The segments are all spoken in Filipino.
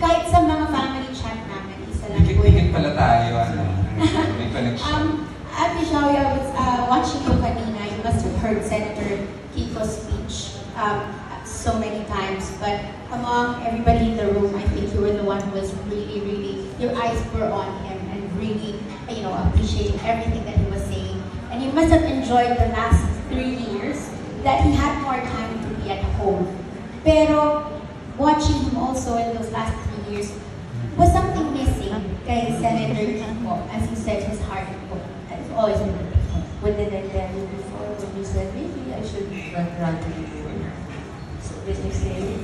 Kahit sa mga family chat namin, isa lang po. Dikit pala tayo, ano? May connection. Ate Xiao, I was watching you kanina. You must have heard Senator Kiko's speech so many times. But among everybody in the room, I think you were the one who was really, your eyes were on him and really, appreciating everything that he was saying. And you must have enjoyed the last 3 years that he had more time to be at home. Pero watching him also in those last 3 years, was something missing kay Senator Kiko? As he said, his heart has always been with him. What did I tell you before when you said maybe I should run to before? So did I say it?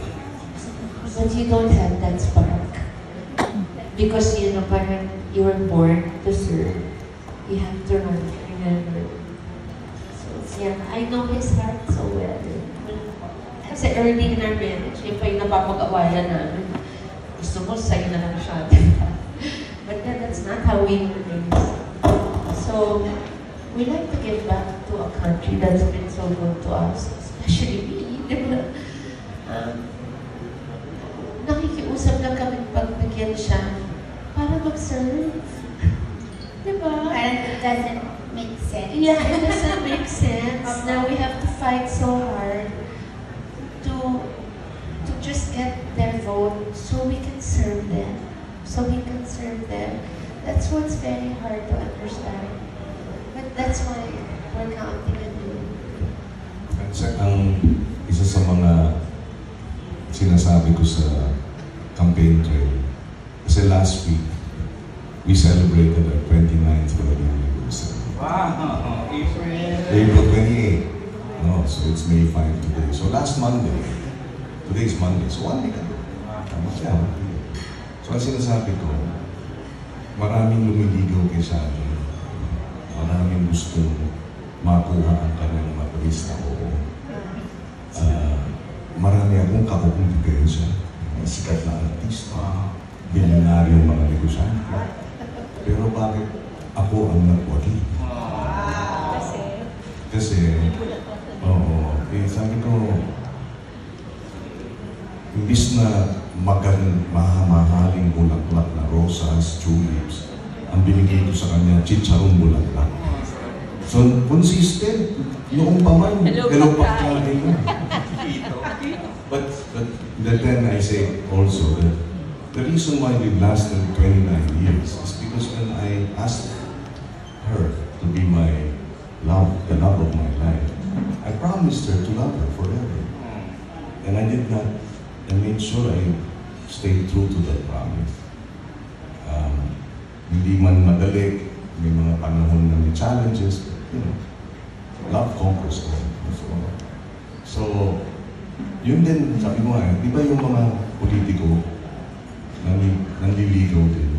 But you don't have that spark. Because parang you were born to serve. You have to run, remember. So yeah, I know his heart so well. Kasi early in our marriage, yung pa yung napapag-awayan namin. Gusto mo, sa'yo na lang siya. But then that's not how we were raised. So, we like to give back to a country that's been so good to us, especially me, di ba? Nakikiusap lang kami pagbigyan siya para mag-serve. Di ba? And it doesn't make sense. Yeah, it doesn't make sense. Now we have to fight so hard to just get their vote so we can serve them. That's what's very hard to understand. But that's why we're counting on you. Ang isa sa mga sinasabi ko sa campaign trail, kasi last week, we celebrated our 29th wedding anniversary. Wow! April 28. No, so it's May 5 today. So last Monday, today is Monday, so 1 week ago. Tama siya. So ang sinasabi ko, maraming lumiligaw kay sa akin. Maraming gustong makuha ang kanyang matamis na oo. Marami akong kakukumpensya. Sikat na artista, bilyonaryong mga negosyante. Pero bakit ako ang nagwagi? Kasi, sabi ko, imbis na mahamahaling bulaklak na rosas, tulips, ang binigay ko sa kanya, chicharong bulaklak. So, consistent. Noong pa man, hello pagkain mo. But then I say also that the reason why we lasted 29 years is because when I asked her to be my love, the love of my life, I promised her to love her forever. And I did that. I made sure I stayed true to that promise. Hindi man madali, may mga panahon na may challenges, love conquers all. So, yun din, sabi ko nga, di ba yung mga politiko nanliligaw din,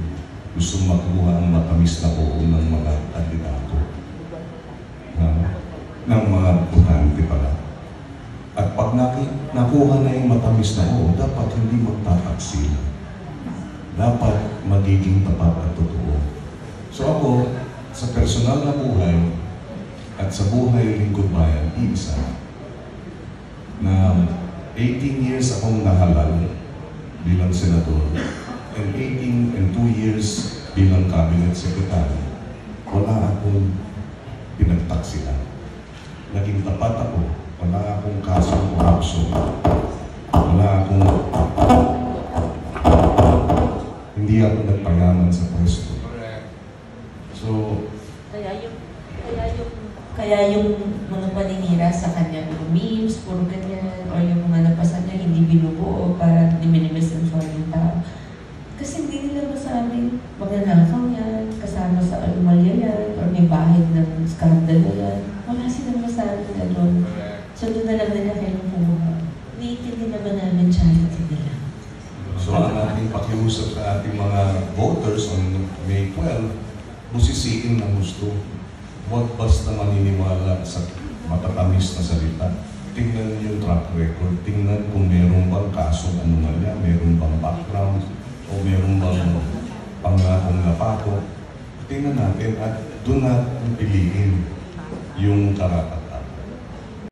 gusto makuha ang matamis na oo ng mga kandidato, ng mga butante pala. At pag nakuha na yung matamis na oo, dapat hindi magtataksil. Dapat magiging tapat at totoo. So ako, sa personal na buhay at sa buhay lingkod bayan, isa, na 18 years akong nahalal bilang senador and 18 and 2 years bilang cabinet secretary, wala akong pinagtaksilan. Naging tapat ako. Wala akong kasong korupsyon. Wala akong hindi ako nagpayaman sa pwesto. So, kaya yung mga paninira sa kanya, mga memes, puro ganyan, or yung mga napasa niya, hindi binubuo para diminimis ang yung tao. Kasi hindi nila masabing magnanakaw yan, kasama sa anomalya yan, or may bahid ng skandalo yan. Wala silang masabing gano'n. So doon na lang nila kayo kumuha. Naiintindi naman namin charity nila. So ang ating pakiusap sa ating mga voters on May 12, busisiin ng gusto. Huwag basta maniniwala sa matatamis na salita. Tingnan yung track record. Tingnan kung meron bang kasong anomalya, meron bang background, o meron bang pangakong napako. Tingnan natin at doon natin piliin yung karapat.